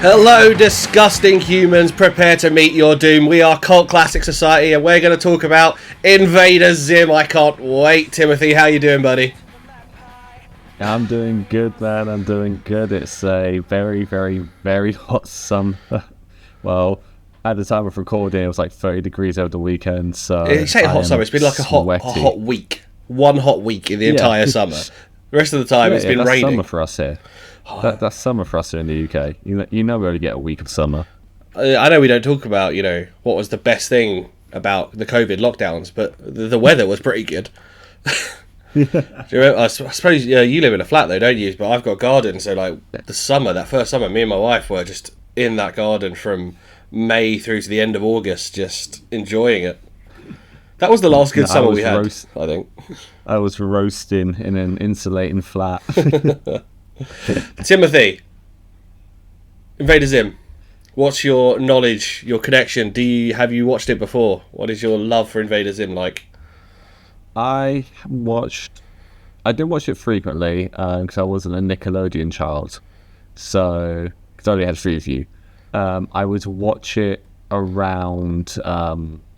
Hello, disgusting humans, prepare to meet your doom. We are Cult Classic Society, and we're going to talk about Invader Zim. I can't wait. Timothy, how you doing, buddy? I'm doing good, man. I'm doing good. It's a very, very, very hot summer. Well, at the time of recording, it was like 30 degrees over the weekend, so... You say hot summer, it's been like a hot week. One hot week in the entire summer. The rest of the time, it's been that's raining. Summer for us here. That's summer for us here in the UK. You know we only get a week of summer. I know we don't talk about, what was the best thing about the COVID lockdowns, but the weather was pretty good. Do you remember, I suppose you live in a flat though, don't you? But I've got a garden, so like that first summer, me and my wife were just in that garden from May through to the end of August, just enjoying it. That was the last good summer we had, I think. I was roasting in an insulating flat. Timothy, Invader Zim, what's your knowledge, your connection? Have you watched it before? What is your love for Invader Zim like? I didn't watch it frequently because I wasn't a Nickelodeon child, so because I only had 3 of you. I would watch it around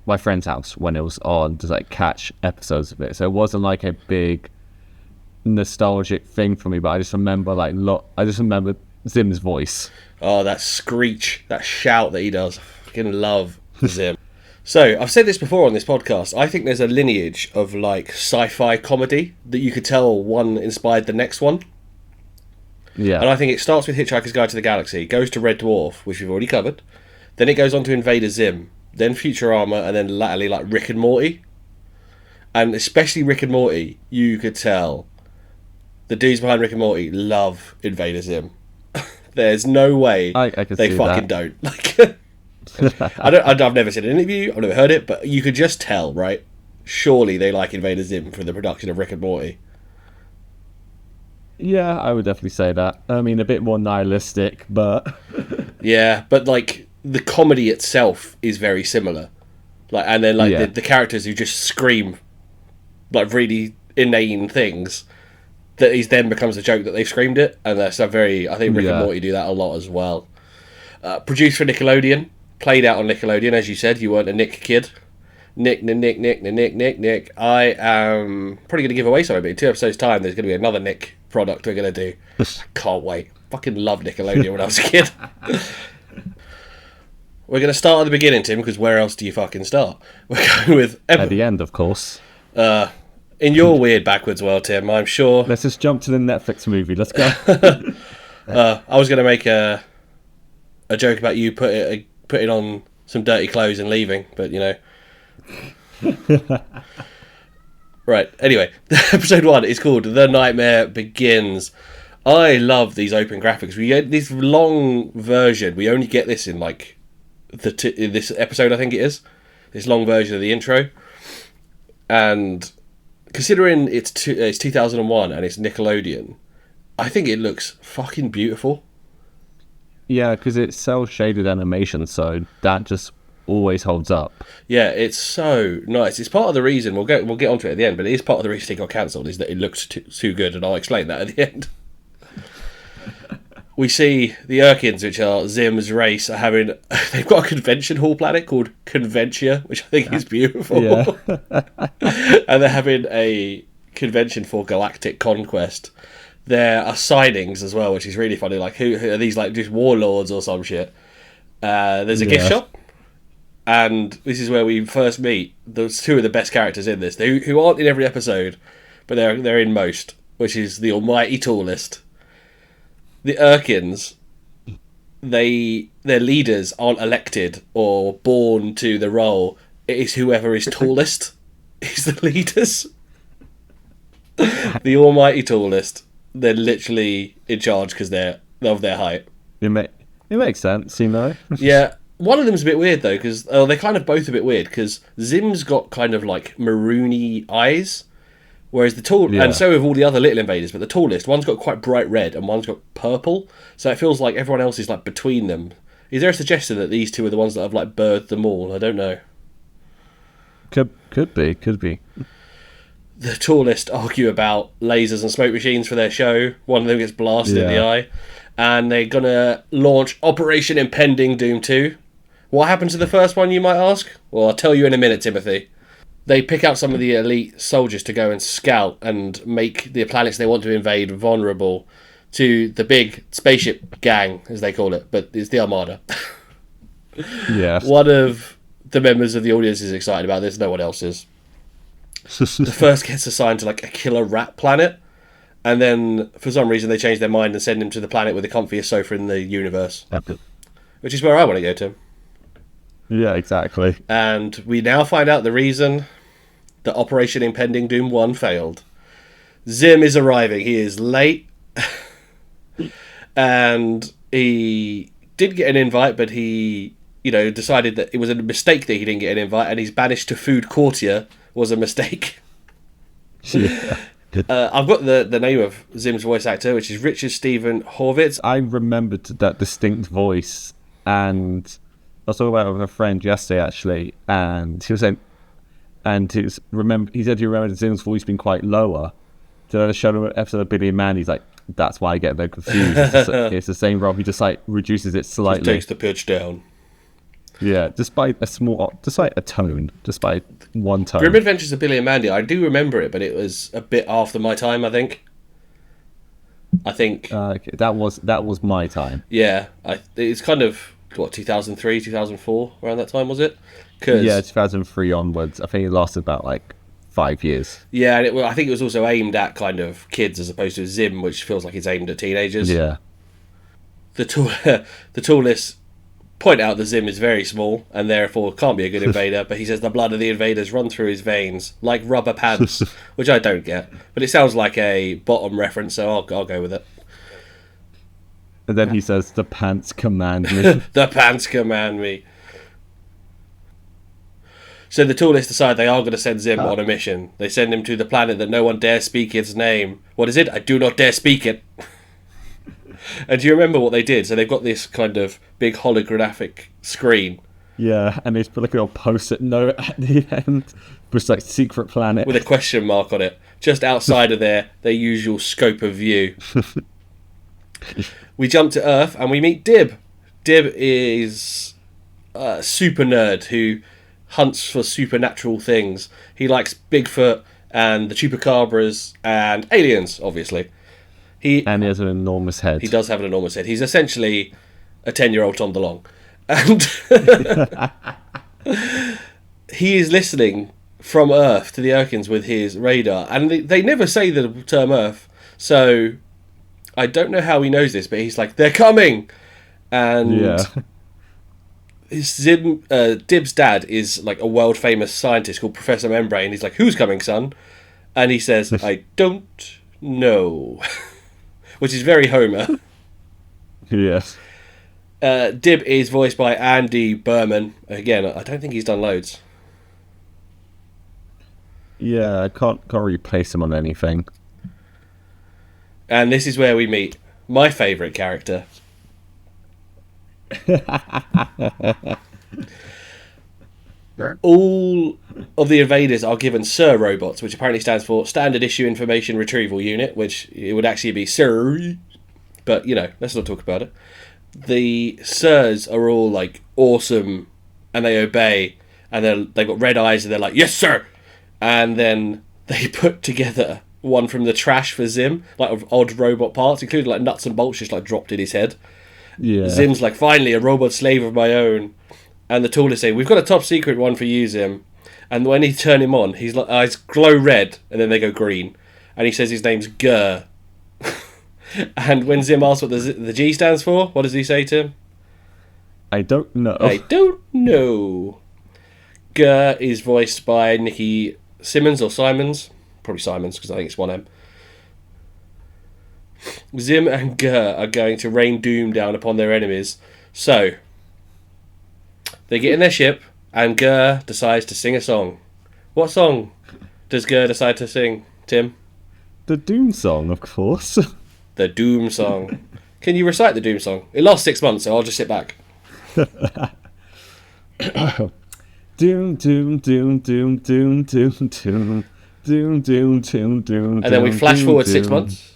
my friend's house when it was on, to like catch episodes of it. So it wasn't like a big nostalgic thing for me, but I just remember I just remember Zim's voice. Oh, that screech, that shout that he does. I fucking love Zim. So, I've said this before on this podcast, I think there's a lineage of, like, sci-fi comedy that you could tell one inspired the next one. Yeah. And I think it starts with Hitchhiker's Guide to the Galaxy, goes to Red Dwarf, which we've already covered, then it goes on to Invader Zim, then Futurama, and then latterly, like, Rick and Morty. And especially Rick and Morty, you could tell the dudes behind Rick and Morty love Invader Zim. There's no way I can they see fucking that. don't. Like... I've never seen an interview, I've never heard it, but you could just tell, right? Surely they like Invader Zim for the production of Rick and Morty. Yeah, I would definitely say that. I mean, a bit more nihilistic, but... Yeah, but, like, the comedy itself is very similar. Like, and then, like, the characters who just scream, like, really inane things, that he then becomes a joke that they've screamed it, and that's a very... I think Rick and Morty do that a lot as well. Produced for Nickelodeon, played out on Nickelodeon, as you said. You weren't a Nick kid. Nick. I am probably going to give away something, but in 2 episodes' time, there's going to be another Nick product we're going to do. I can't wait. Fucking love Nickelodeon when I was a kid. We're going to start at the beginning, Tim, because where else do you fucking start? We're going with... At the end, of course. In your weird backwards world, Tim, I'm sure... Let's just jump to the Netflix movie. Let's go. I was going to make a joke about you putting on some dirty clothes and leaving, but Right, anyway, episode 1 is called The Nightmare Begins. I love these open graphics. We get this long version. We only get this in like in this episode, I think it is. This long version of the intro. And considering it's 2001 and it's Nickelodeon, I think it looks fucking beautiful. Yeah, because it's cel-shaded animation, so that just always holds up. Yeah, it's so nice. It's part of the reason, we'll get onto it at the end, but it is part of the reason it got cancelled, is that it looks too good, and I'll explain that at the end. We see the Urkins, which are Zim's race, are having... They've got a convention hall planet called Conventia, which I think is beautiful. Yeah. And they're having a convention for galactic conquest. There are signings as well, which is really funny. Like, who are these, like, just warlords or some shit? There's a gift shop, and this is where we first meet those 2 of the best characters in this, who aren't in every episode, but they're in most, which is the almighty tallest. The Urkins, their leaders aren't elected or born to the role. It is whoever is tallest is the leaders. The almighty tallest. They're literally in charge because they're of their height. It makes sense, Yeah, one of them's a bit weird though, because they're kind of both a bit weird, because Zim's got kind of like maroony eyes, whereas and so have all the other little invaders, but the tallest, one's got quite bright red and one's got purple, so it feels like everyone else is like between them. Is there a suggestion that these 2 are the ones that have like birthed them all? I don't know. Could be. the tallest argue about lasers and smoke machines for their show. One of them gets blasted in the eye. And they're going to launch Operation Impending Doom 2. What happened to the first one, you might ask? Well, I'll tell you in a minute, Timothy. They pick out some of the elite soldiers to go and scout and make the planets they want to invade vulnerable to the big spaceship gang, as they call it, but it's the Armada. Yeah. One of the members of the audience is excited about this, no one else is. The first gets assigned to like a killer rat planet, and then for some reason they change their mind and send him to the planet with the comfiest sofa in the universe, which is where I want to go to. Yeah, exactly. And we now find out the reason that Operation Impending Doom 1 failed. Zim is arriving. He is late. And he did get an invite, but he, decided that it was a mistake that he didn't get an invite, and he's banished to Food Courtier was a mistake. Yeah. I've got the name of Zim's voice actor, which is Richard Stephen Horvitz. I remembered that distinct voice, and I was talking about it with a friend yesterday, actually, and he was saying, he said he remembered Zim's voice being quite lower. So I showed him an episode of Billy and Mandy. He's like, that's why I get very confused. It's the same role. He just like reduces it slightly. Just takes the pitch down. Yeah, despite a tone, despite one tone. Grim Adventures of Billy and Mandy, I do remember it, but it was a bit after my time, I think. That was my time. Yeah, it's kind of, 2003, 2004, around that time, was it? Yeah, 2003 onwards. I think it lasted about, 5 years. Yeah, and I think it was also aimed at kind of kids as opposed to Zim, which feels like it's aimed at teenagers. Yeah. The tallest point out that Zim is very small and therefore can't be a good invader, but he says the blood of the invaders run through his veins like rubber pants, which I don't get, but it sounds like a bottom reference, so I'll go with it. And then he says, the pants command me. The pants command me. So the tallest decide they are going to send Zim on a mission. They send him to the planet that no one dare speak its name. What is it? I do not dare speak it. And do you remember what they did? So they've got this kind of big holographic screen. Yeah, and they put a little post-it note at the end, which is secret planet. With a question mark on it, just outside of their usual scope of view. We jump to Earth and we meet Dib. Dib is a super nerd who hunts for supernatural things. He likes Bigfoot and the Chupacabras and aliens, obviously. And he has an enormous head. He does have an enormous head. He's essentially a 10-year-old Tom DeLonge. And he is listening from Earth to the Urkins with his radar. And they never say the term Earth. So I don't know how he knows this, but he's like, they're coming! And Dib's dad is like a world-famous scientist called Professor Membrane. He's like, who's coming, son? And he says, I don't know. Which is very Homer. Yes. Dib is voiced by Andy Berman. Again, I don't think he's done loads. Yeah, I can't really place him on anything. And this is where we meet my favourite character. All of the invaders are given SIR robots, which apparently stands for Standard Issue Information Retrieval Unit, which it would actually be SIR, but let's not talk about it. The SIRs are all like awesome and they obey, and they've got red eyes and they're like, yes sir, and then they put together one from the trash for Zim, like of odd robot parts, including like nuts and bolts just like dropped in his head. Yeah. Zim's like, finally a robot slave of my own. And the tallest say, we've got a top secret one for you, Zim. And when he turn him on, his eyes glow red, and then they go green. And he says his name's Gurr. And when Zim asks what the G stands for, what does he say to him? I don't know. I don't know. Gurr is voiced by Nikki Simmons or Simons. Probably Simons, because I think it's one M. Zim and Gurr are going to rain doom down upon their enemies. So they get in their ship, and Gurr decides to sing a song. What song does Gurr decide to sing, Tim? The Doom song, of course. The Doom song. Can you recite the Doom song? It lasts 6 months, so I'll just sit back. Doom, doom, doom, doom, doom, doom, doom. Doom, doom, doom, doom. And then we flash doom, forward doom. 6 months.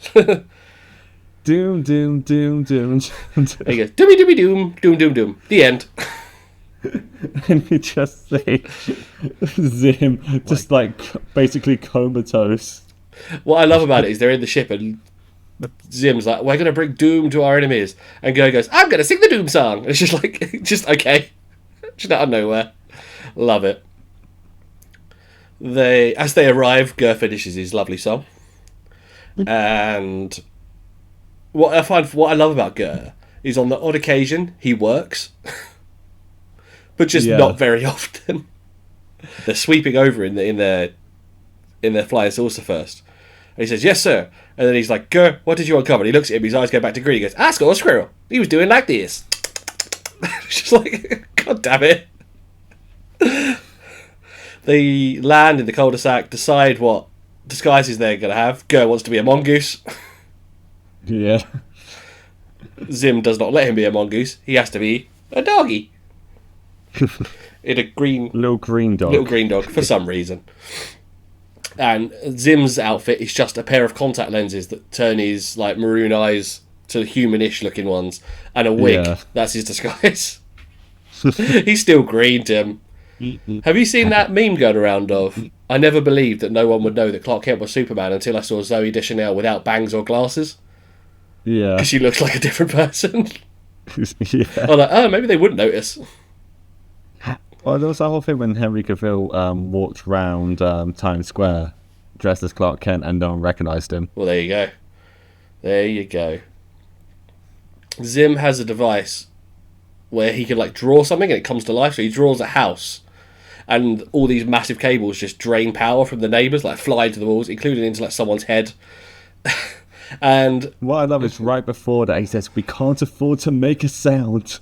Doom, doom, doom, doom. There you go. Doomy doomy doom, doom doom doom. The end. And you just see Zim just like basically comatose. What I love about it is they're in the ship and Zim's like, we're going to bring doom to our enemies. And Go goes, I'm going to sing the doom song. And it's just like, just okay. Just out of nowhere. Love it. As they arrive, Gur finishes his lovely song. And what I love about Gur is on the odd occasion, he works. But just not very often. They're sweeping over in their flying saucer first. And he says, yes, sir. And then he's like, Gur, what did you uncover? And he looks at him, his eyes go back to green. He goes, I saw a squirrel. He was doing like this. It's just like, God damn it. They land in the cul-de-sac, decide what disguises they're going to have. Gur wants to be a mongoose. Yeah. Zim does not let him be a mongoose. He has to be a doggy. In a green... Little green dog for some reason. And Zim's outfit is just a pair of contact lenses that turn his like maroon eyes to humanish looking ones, and a wig. Yeah. That's his disguise. He's still green, Tim. Have you seen that meme going around of, I never believed that no one would know that Clark Kent was Superman until I saw Zooey Deschanel without bangs or glasses? Yeah. Because she looks like a different person. Yeah. I'm like, oh, maybe they wouldn't notice. Well, there was that whole thing when Henry Cavill walked round Times Square dressed as Clark Kent and no one recognised him. Well, there you go. There you go. Zim has a device where he can like draw something and it comes to life. So he draws a house, and all these massive cables just drain power from the neighbours, like fly into the walls, including into like someone's head. And what I love is right before that he says, we can't afford to make a sound.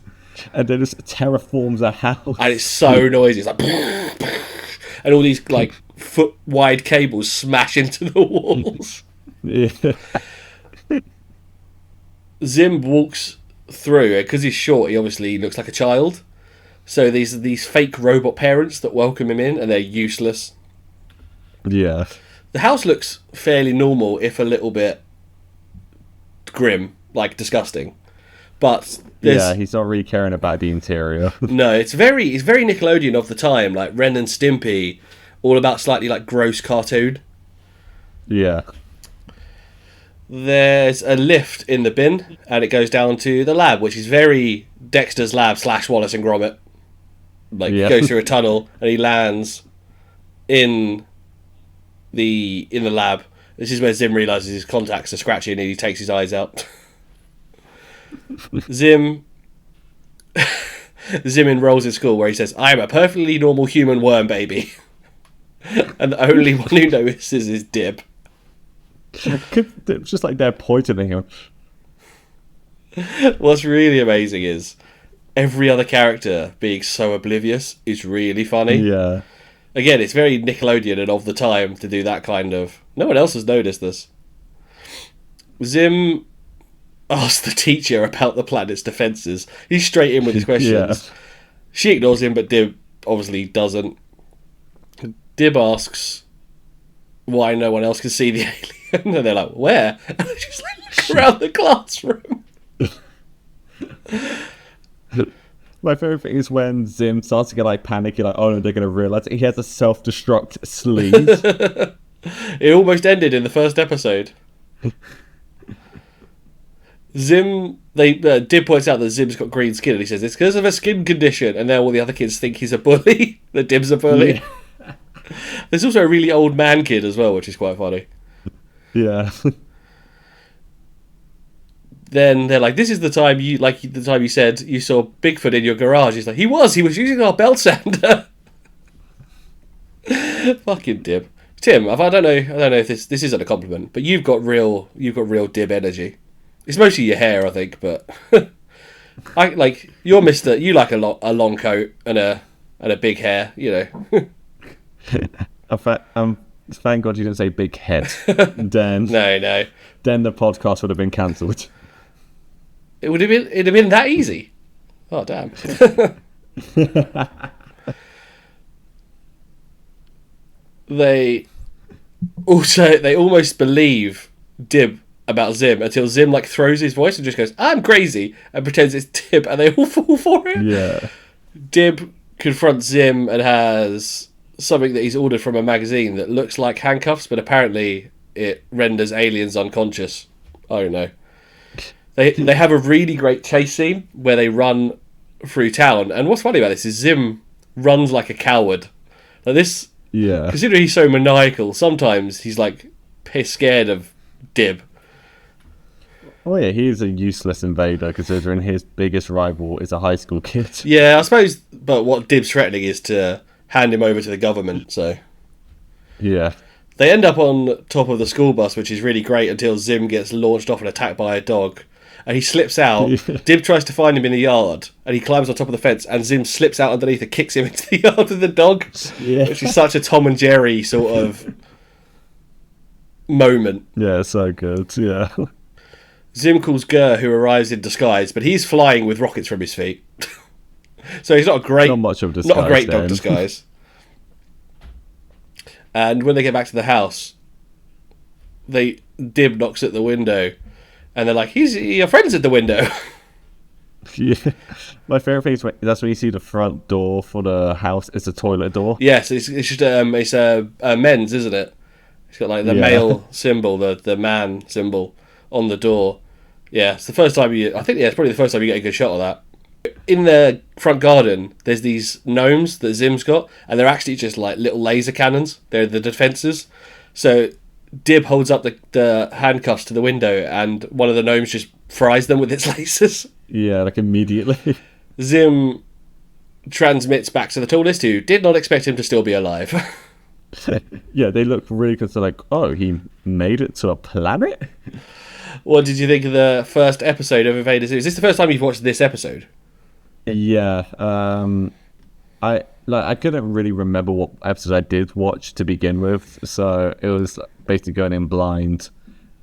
And then just terraforms a house. And it's so noisy. It's like... And all these like foot wide cables smash into the walls. Yeah. Zim walks through it. Because he's short, he obviously looks like a child. So these fake robot parents that welcome him in, and they're useless. Yeah. The house looks fairly normal, if a little bit grim, like disgusting. But he's not really caring about the interior. No, it's very Nickelodeon of the time, like Ren and Stimpy, all about slightly like gross cartoon. Yeah. There's a lift in the bin, and it goes down to the lab, which is very Dexter's Lab / Wallace and Gromit. Like, goes through a tunnel, and he lands in the lab. This is where Zim realises his contacts are scratchy, and he takes his eyes out. Zim enrolls in school, where he says, I am a perfectly normal human worm baby. And the only one who notices is Dib. It's just like they're poisoning him. What's really amazing is every other character being so oblivious is really funny. Yeah. Again, it's very Nickelodeon and of the time to do that kind of... No one else has noticed this. Zim asks the teacher about the planet's defences. He's straight in with his questions. Yeah. She ignores him, but Dib obviously doesn't. Dib asks why no one else can see the alien, and they're like, where? And they just like look around the classroom. My favourite thing is when Zim starts to get like panicky, like, oh no, they're going to realise he has a self-destruct sleeve. It almost ended in the first episode. Dib points out that Zim's got green skin, and he says it's because of a skin condition, and then all the other kids think he's a bully. That Dib's a bully. Yeah. There's also a really old man kid as well, which is quite funny. Yeah. Then they're like, this is the time you said you saw Bigfoot in your garage. He's like, he was using our belt sander. Fucking Dib. Tim, I don't know if this isn't a compliment, but you've got real Dib energy. It's mostly your hair, I think, but I like you're Mister. You like a long coat and a big hair, you know. Thank God you didn't say big head. Then no. Then the podcast would have been cancelled. It'd have been that easy. Oh damn. Also, they almost believe Dib about Zim until Zim like throws his voice and just goes, "I'm crazy," and pretends it's Dib, and they all fall for it. Yeah. Dib confronts Zim and has something that he's ordered from a magazine that looks like handcuffs, but apparently it renders aliens unconscious. I don't know. They have a really great chase scene where they run through town, and what's funny about this is Zim runs like a coward. Like this, Yeah. considering he's so maniacal, sometimes he's like piss scared of Dib. Oh yeah, he is a useless invader considering his biggest rival is a high school kid. Yeah, I suppose, but what Dib's threatening is to hand him over to the government, so... Yeah. They end up on top of the school bus, which is really great until Zim gets launched off and attacked by a dog. And he slips out. Dib tries to find him in the yard, and he climbs on top of the fence, and Zim slips out underneath and kicks him into the yard with the dog. Yeah. Which is such a Tom and Jerry sort of moment. Yeah, so good. Yeah. Zim calls Gur, who arrives in disguise, but he's flying with rockets from his feet. So he's not a great, Not much of a disguise. not a great dog then. disguise. And when they get back to the house, Dib knocks at the window, and they're like, "Your friend's at the window." Yeah. My favourite thing is that's when you see the front door for the house. It's a toilet door. Yes, it's just it's a men's, isn't it? It's got like the male symbol, the man symbol on the door. Yeah, it's the first time it's probably the first time you get a good shot of that. In the front garden, there's these gnomes that Zim's got, and they're actually just like little laser cannons. They're the defences. So Dib holds up the handcuffs to the window, and one of the gnomes just fries them with its lasers. Yeah, like immediately. Zim transmits back to the tallest, who did not expect him to still be alive. Yeah, they look really good. So like, oh, he made it to a planet? What did you think of the first episode of Invader Zim? Is this the first time you've watched this episode? Yeah. I couldn't really remember what episode I did watch to begin with, so it was basically going in blind,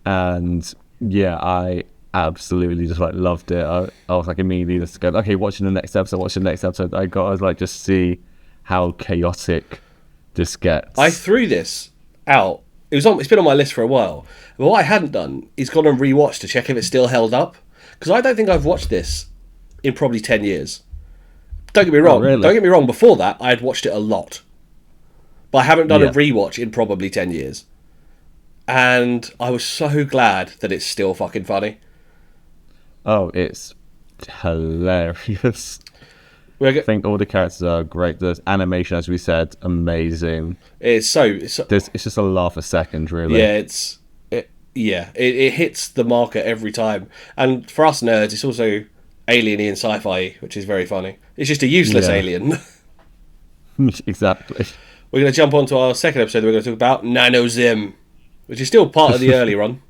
and yeah, I absolutely just like loved it. I was like immediately just going, okay, watching the next episode. I was like, just see how chaotic this gets. I threw this out. It's been on my list for a while. But what I hadn't done is gone and rewatched to check if it's still held up, because I don't think I've watched this in probably 10 years. Don't get me wrong. Really? Don't get me wrong. Before that, I had watched it a lot, but I haven't done a Yeah. rewatch in probably 10 years. And I was so glad that it's still fucking funny. Oh, it's hilarious. We're I think all the characters are great. The animation, as we said, amazing. It's so It's just a laugh a second, really. yeah, it hits the marker every time. And for us nerds, it's also alien-y and sci-fi, which is very funny. It's just a useless Yeah. alien. Exactly. We're going to jump on to our second episode. We're going to talk about Nano Zim, which is still part of the early run.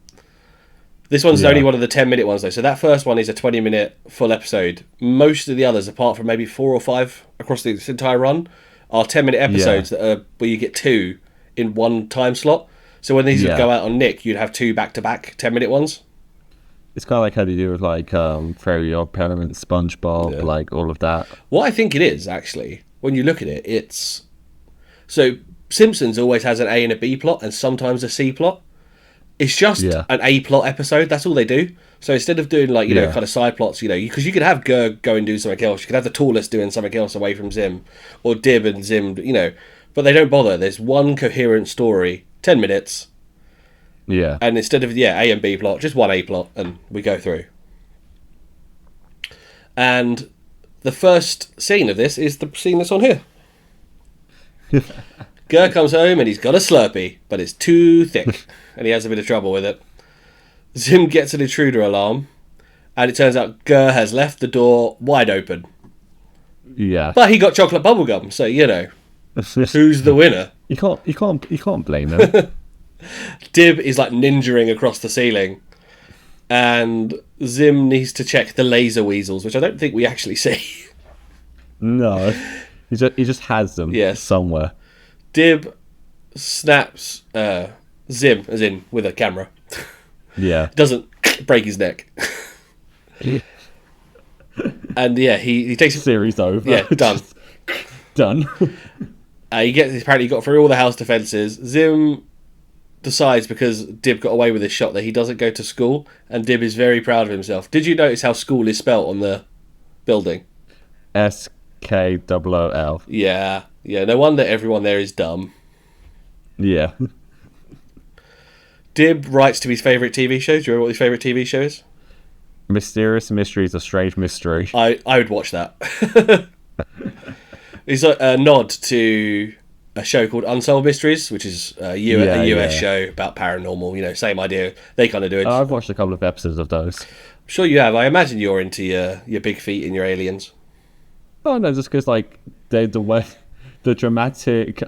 This one's Yeah. only one of the 10-minute ones, though. So that first one is a 20-minute full episode. Most of the others, apart from maybe 4 or 5 across this entire run, are 10-minute episodes that are where you get 2 in one time slot. So when these would go out on Nick, you'd have 2 back-to-back 10-minute ones. It's kind of like how they do with like Fairy Odd Parent, SpongeBob, like all of that. What I think it is, actually, when you look at it, it's... So Simpsons always has an A and a B plot, and sometimes a C plot. It's just an A plot episode. That's all they do. So instead of doing like, you know, kind of side plots, because you could have Gur go and do something else. You could have the tallest doing something else away from Zim, or Dib and Zim, but they don't bother. There's one coherent story, 10 minutes. Yeah. And instead of, A and B plot, just one A plot, and we go through. And the first scene of this is the scene that's on here. Gur comes home and he's got a Slurpee, but it's too thick, and he has a bit of trouble with it. Zim gets an intruder alarm, and it turns out Gur has left the door wide open. Yeah. But he got chocolate bubblegum, so, who's the winner? You can't blame him. Dib is like ninjaing across the ceiling, and Zim needs to check the laser weasels, which I don't think we actually see. No. He just has them somewhere. Dib snaps Zim, as in with a camera. Yeah. Doesn't break his neck. And he takes Series over. Yeah, done. Done. Apparently he got through all the house defences. Zim decides, because Dib got away with this shot, that he doesn't go to school, and Dib is very proud of himself. Did you notice how school is spelt on the building? SKOOL. Yeah. No wonder everyone there is dumb. Yeah. Dib writes to his favourite TV shows. Do you remember what his favourite TV show is? Mysterious Mysteries of Strange Mystery. I would watch that. It's a nod to a show called Unsolved Mysteries, which is a US show about paranormal. Same idea. They kind of do it. I've watched a couple of episodes of those. I'm sure you have. I imagine you're into your big feet and your aliens. Oh no, just because the way the dramatic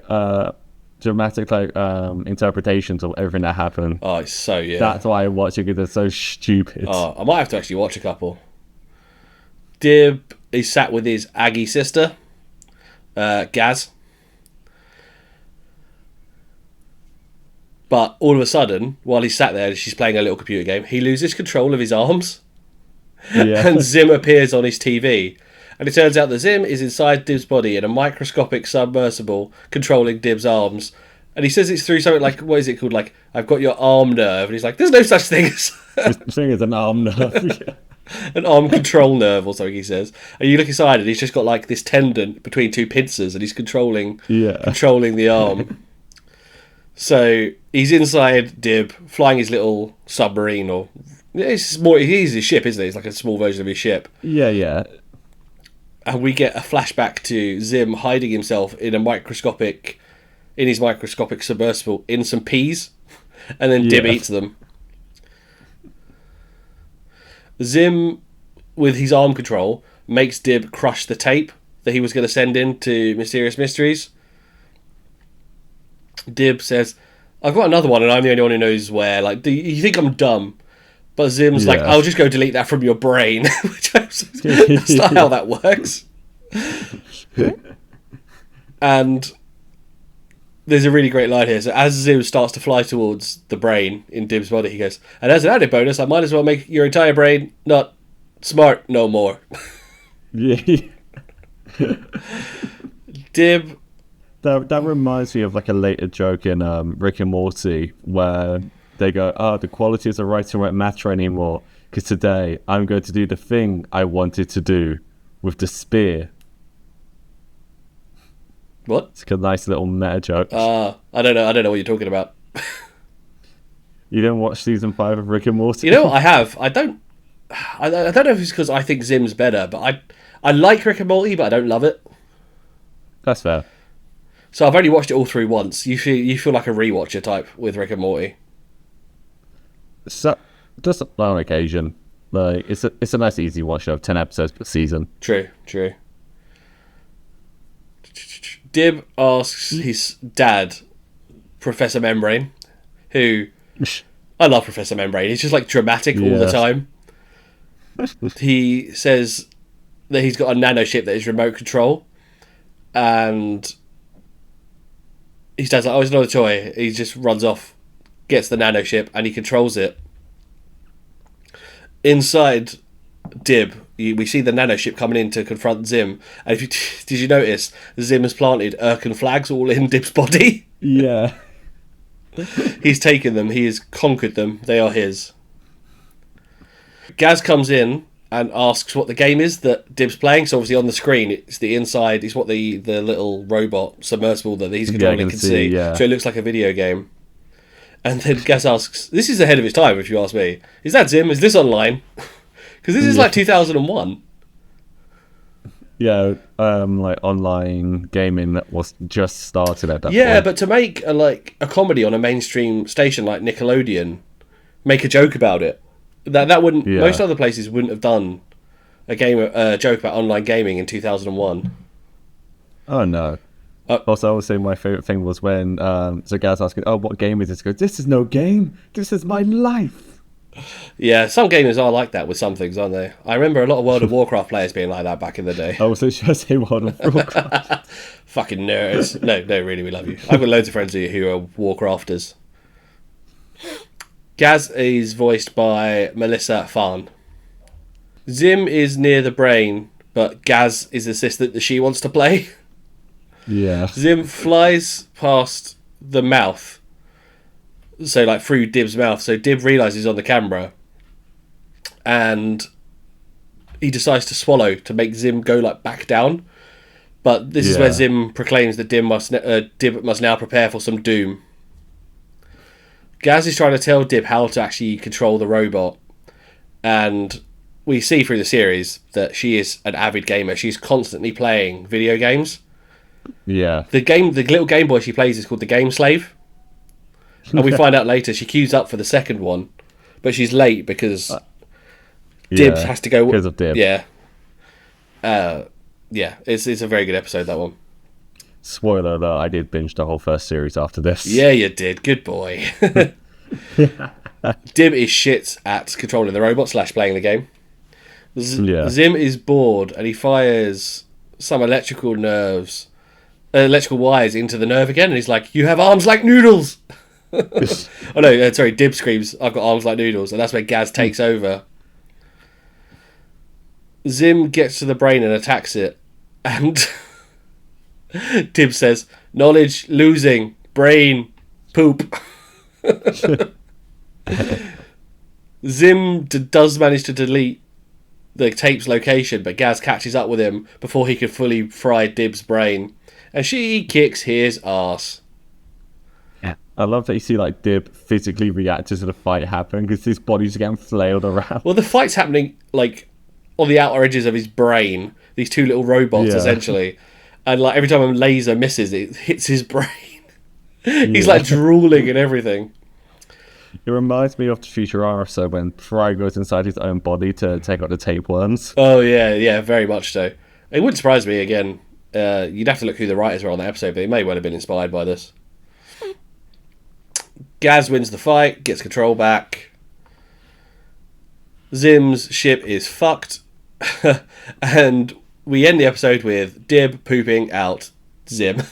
interpretations of everything that happened. Oh, it's so That's why I watch it, because they're so stupid. Oh, I might have to actually watch a couple. Dib is sat with his Aggie sister, Gaz. But all of a sudden, while he's sat there and she's playing a little computer game, he loses control of his arms. Yeah. And Zim appears on his TV. And it turns out that Zim is inside Dib's body in a microscopic submersible controlling Dib's arms. And he says it's through something like, what is it called? Like, I've got your arm nerve. And he's like, there's no such thing as... This thing is an arm nerve. An arm control nerve or something, he says. And you look inside and he's just got like this tendon between two pincers and he's controlling the arm. So he's inside Dib, flying his little submarine, or... He's his ship, isn't he? It's like a small version of his ship. Yeah. And we get a flashback to Zim hiding himself in his microscopic submersible in some peas, and then Dib eats them. Zim, with his arm control, makes Dib crush the tape that he was going to send in to Mysterious Mysteries. Dib says, I've got another one and I'm the only one who knows where. Like, you think I'm dumb? But Zim's like, I'll just go delete that from your brain. That's not how that works. And there's a really great line here. So as Zim starts to fly towards the brain in Dib's body, he goes, and as an added bonus, I might as well make your entire brain not smart no more. Yeah. Dib... That reminds me of like a later joke in Rick and Morty where they go, the qualities of writing won't matter anymore because today I'm going to do the thing I wanted to do with the spear. What? It's a nice little meta joke. I don't know what you're talking about. You didn't watch season 5 of Rick and Morty? You know what, I have. I don't know if it's because I think Zim's better, but I like Rick and Morty, but I don't love it. That's fair. So I've only watched it all through once. You feel like a rewatcher type with Rick and Morty. So, just on occasion, like it's a nice easy watch show of 10 episodes per season. True. Dib asks his dad, Professor Membrane, who I love Professor Membrane. He's just like dramatic all the time. He says that he's got a nano ship that is remote control, and his dad's like, oh, it's not a toy. He just runs off, gets the nano ship, and he controls it. Inside Dib, we see the nano ship coming in to confront Zim. And did you notice Zim has planted Urkin flags all in Dib's body? Yeah. He's taken them. He has conquered them. They are his. Gaz comes in and asks what the game is that Dib's playing. So obviously on the screen, it's the inside. It's what the little robot submersible that he's controlling can see. Yeah. So it looks like a video game. And then Gaz asks, this is ahead of its time, if you ask me. Is that Zim? Is this online? Because this is like 2001. Yeah, like online gaming that was just started at that point. Yeah, but to make a comedy on a mainstream station like Nickelodeon, make a joke about it, that wouldn't. Yeah. Most other places wouldn't have done a joke about online gaming in 2001. Oh no. Also, I would say my favourite thing was when so Gaz asking, "Oh, what game is this?" Goes, "This is no game. This is my life." Yeah, some gamers are like that with some things, aren't they? I remember a lot of World of Warcraft players being like that back in the day. Oh, so should I say World of Warcraft? Fucking nerds. No, really, we love you. I've got loads of friends who are Warcrafters. Gaz is voiced by Melissa Farn. Zim is near the brain, but Gaz is the assistant that she wants to play. Yeah. Zim flies past the mouth So like through Dib's mouth. So Dib realizes he's on the camera, and he decides to swallow to make Zim go like back down. But this is where Zim proclaims that Dib must now prepare for some doom. Gaz is trying to tell Dib how to actually control the robot, and we see through the series that she is an avid gamer. She's constantly playing video games. Yeah. The little Game Boy she plays is called the Game Slave, and we find out later she queues up for the second one, but she's late because Dib has to go because of Dib. Yeah. Yeah, it's a very good episode, that one. Spoiler alert, I did binge the whole first series after this. Yeah, you did. Good boy. Dib is shit at controlling the robot / playing the game. Zim is bored and he fires some electrical wires into the nerve again, and he's like, "You have arms like noodles!" Oh no, sorry, Dib screams, "I've got arms like noodles," and that's where Gaz takes over. Zim gets to the brain and attacks it, and Dib says, "Knowledge losing, brain, poop." Zim does manage to delete the tape's location, but Gaz catches up with him before he can fully fry Dib's brain, and she kicks his ass. I love that you see like Dib physically react to the fight happen because his body's getting flailed around. Well, the fight's happening like on the outer edges of his brain. These two little robots, essentially, and like every time a laser misses, it hits his brain. He's like drooling and everything. It reminds me of the Futurama episode when Fry goes inside his own body to take out the tapeworms. Oh yeah, very much so. It wouldn't surprise me again. You'd have to look who the writers were on that episode, but they may well have been inspired by this. Gaz wins the fight, gets control back. Zim's ship is fucked, and we end the episode with Dib pooping out Zim.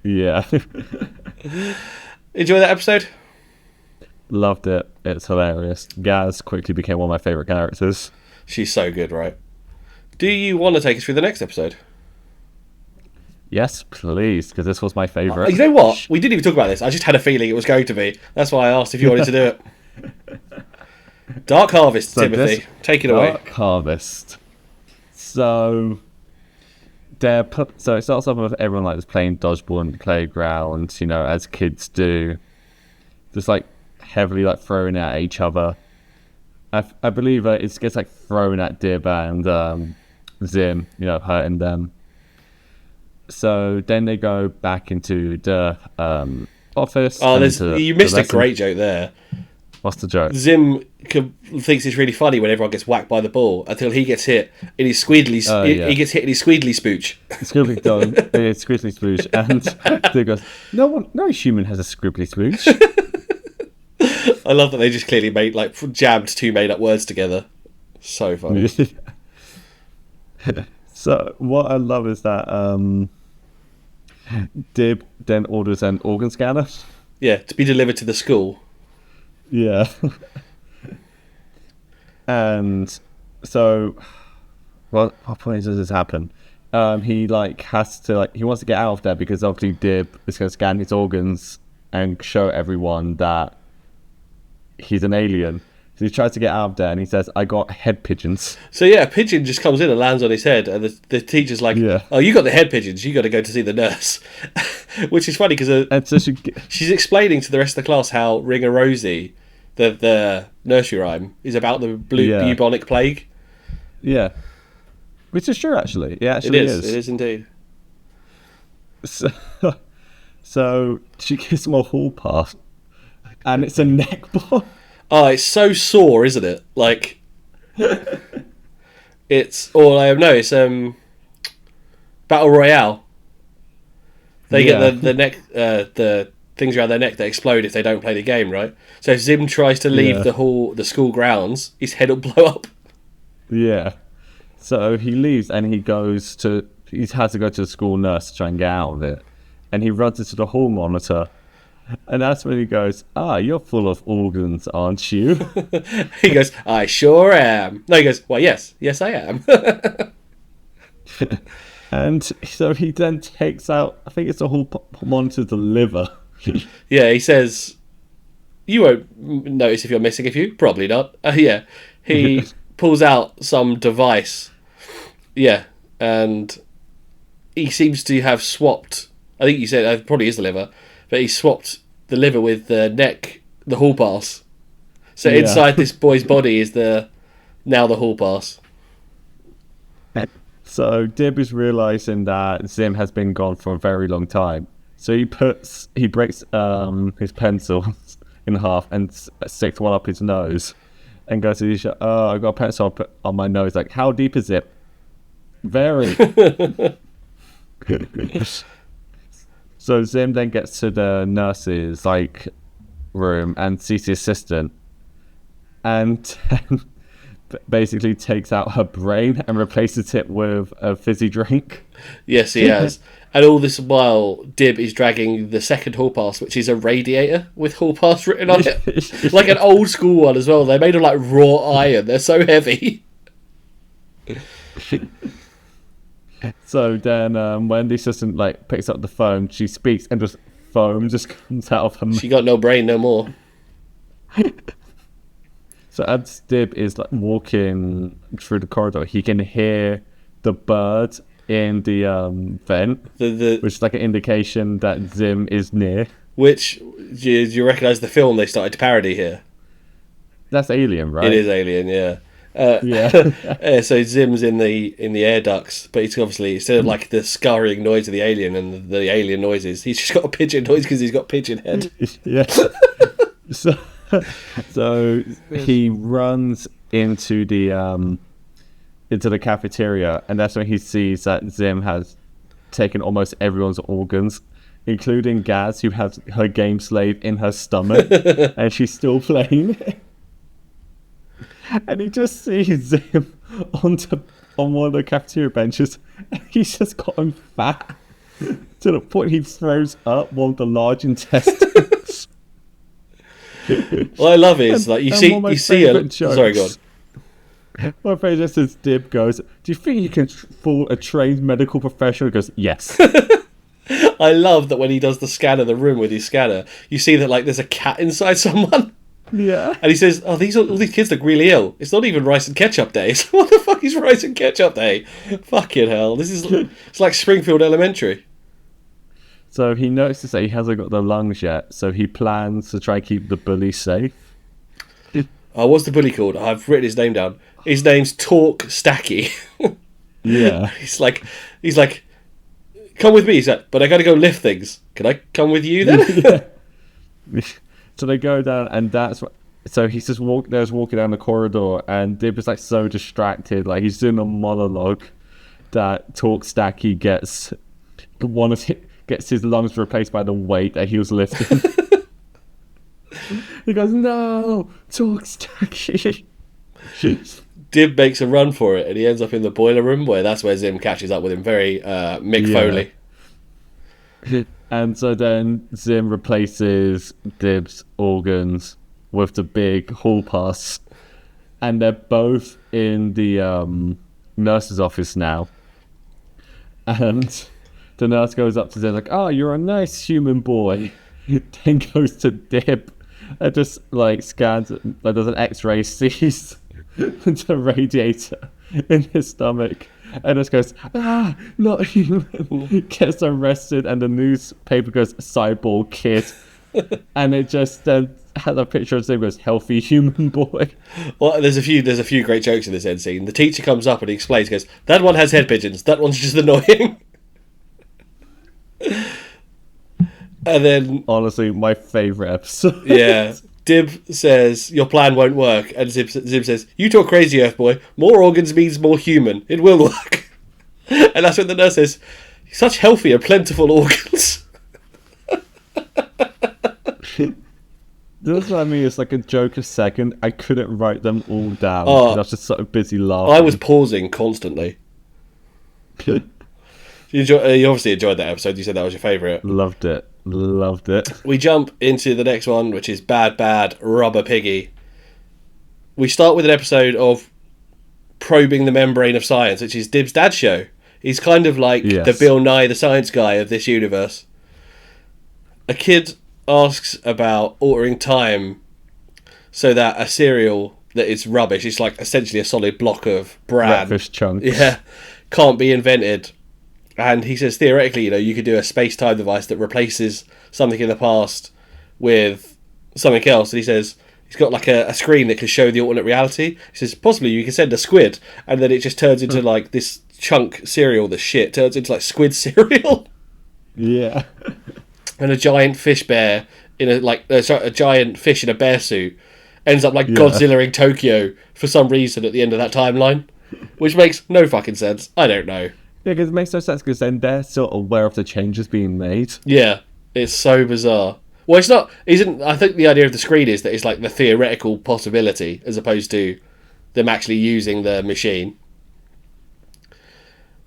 Yeah. Enjoy that episode? Loved it. It's hilarious. Gaz quickly became one of my favourite characters. She's so good, right? Do you want to take us through the next episode? Yes, please, because this was my favourite. You know what? We didn't even talk about this. I just had a feeling it was going to be. That's why I asked if you wanted to do it. Dark Harvest, so Timothy. Take it away. Dark Harvest. So it starts off with everyone like just playing dodgeball in the playground, you know, as kids do. Just like heavily like throwing at each other. I believe it gets like thrown at Dib and Zim, you know, hurting them. So then they go back into the office. Oh, you missed a great joke there. What's the joke? Zim thinks it's really funny when everyone gets whacked by the ball until he gets hit in his squeedly. He gets hit in his squeedly spooch. Squiggly spooch, and Dib goes, "No human has a squiggly spooch." I love that they just clearly jammed two made-up words together. So funny. So what I love is that Dib then orders an organ scanner. Yeah, to be delivered to the school. Yeah. And so, what point does this happen? He wants to get out of there because obviously Dib is going to scan his organs and show everyone that he's an alien. So he tries to get out of there and he says, "I got head pigeons." So yeah, a pigeon just comes in and lands on his head, and the teacher's like, "Oh, you got the head pigeons, you got to go to see the nurse." Which is funny because she's explaining to the rest of the class how Ring a Rosie, the nursery rhyme, is about the bubonic plague. Yeah. Which is true, actually. Yeah, actually it is. It is indeed. So she gives him a hall pass, and it's a neck ball. Oh, it's so sore, isn't it? Like, it's Battle Royale. They get the neck, the things around their neck that explode if they don't play the game, right? So if Zim tries to leave the school grounds, his head will blow up. Yeah. So he leaves and he has to go to the school nurse to try and get out of it, and he runs into the hall monitor. And that's when he goes, "You're full of organs, aren't you?" He goes, "I sure am." No, he goes, "Well, yes, I am." And so he then takes out, I think it's a whole monitor's liver. Yeah, he says, You won't notice if you're missing a few. Probably not. Yeah. He pulls out some device. Yeah. And he seems to have swapped. I think you said it probably is the liver. But he swapped the liver with the hall pass. So inside this boy's body is now the hall pass. So Dib is realizing that Zim has been gone for a very long time. So he breaks his pencils in half and sticks one up his nose, and goes to the I got a pencil on my nose. Like, how deep is it? Very. So Zim then gets to the nurse's room and sees the assistant, and basically takes out her brain and replaces it with a fizzy drink. Yes, he has. And all this while, Dib is dragging the second hall pass, which is a radiator with hall pass written on it. Like an old school one as well. They're made of raw iron. They're so heavy. So then when the assistant picks up the phone, she speaks and just foam just comes out of her mouth. She got no brain no more. So as Dib is walking through the corridor, he can hear the bird in the vent, which is an indication that Zim is near. Which, do you recognise the film they started to parody here? That's Alien, right? It is Alien, yeah. Yeah. So Zim's in the air ducts, but he's obviously, instead of the scurrying noise of the alien and the alien noises, he's just got a pigeon noise because he's got pigeon head. Yeah. So he runs into the cafeteria, and that's when he sees that Zim has taken almost everyone's organs, including Gaz, who has her game slave in her stomach, and she's still playing. And he just sees Zim on one of the cafeteria benches, and he's just gotten fat to the point he throws up one of the large intestines. What I love is sorry, go on. My favourite is Dib goes, "Do you think you can fool a trained medical professional?" He goes, "Yes." I love that when he does the scan of the room with his scanner, you see that there's a cat inside someone. Yeah. And he says, all these kids look really ill. It's not even rice and ketchup day. So what the fuck is rice and ketchup day? Fucking hell. It's like Springfield Elementary. So he notices that he hasn't got the lungs yet, so he plans to try and keep the bully safe. What's the bully called? I've written his name down. His name's Talk Stacky. Yeah. He's like, come with me. He's like, but I gotta go lift things. Can I come with you then? Yeah. So they go down, and that's what. So he's just walking down the corridor, and Dib is so distracted, he's doing a monologue that Talk Stacky gets his lungs replaced by the weight that he was lifting. He goes, "No, Talk Stacky." Dib makes a run for it, and he ends up in the boiler room, that's where Zim catches up with him. Very Mick Foley. And so then Zim replaces Dib's organs with the big hall pass, and they're both in the nurse's office now. And the nurse goes up to Zim "Oh, you're a nice human boy." Then goes to Dib and just scans, does an X-ray, sees the radiator in his stomach, and just goes, "Not human." Gets arrested, and the newspaper goes, "Cyborg kid." And it just then had a picture of Zim, goes, "Healthy human boy." Well, there's a few great jokes in this end scene. The teacher comes up and he explains, goes, "That one has head pigeons, that one's just annoying." And then, honestly, my favourite episode. Yeah. Dib says, "Your plan won't work." And Zim says, "You talk crazy, Earth boy. More organs means more human. It will work." And that's when the nurse says, "Such healthy and plentiful organs." That's what I mean. It's a joke a second. I couldn't write them all down because I was just so busy laughing. I was pausing constantly. You obviously enjoyed that episode. You said that was your favourite. Loved it. We jump into the next one, which is Bad Rubber Piggy. We start with an episode of Probing the Membrane of Science, which is Dib's dad's show. He's kind of the Bill Nye the Science Guy of this universe. A kid asks about altering time so that a cereal that is rubbish, it's like essentially a solid block of bran, Breakfast chunks. yeah, can't be invented. And he says theoretically, you could do a space-time device that replaces something in the past with something else. And he says he's got like a screen that can show the alternate reality. He says possibly you can send a squid, and then it just turns into like this chunk cereal. The shit turns into like squid cereal. Yeah. And a giant fish bear in a giant fish in a bear suit ends up like Godzilla in Tokyo for some reason at the end of that timeline, which makes no fucking sense. I don't know. Yeah, because it makes no sense, because then they're sort of aware of the changes being made. Yeah, it's so bizarre. Well, it's not. Isn't. I think the idea of the screen is that it's like the theoretical possibility as opposed to them actually using the machine.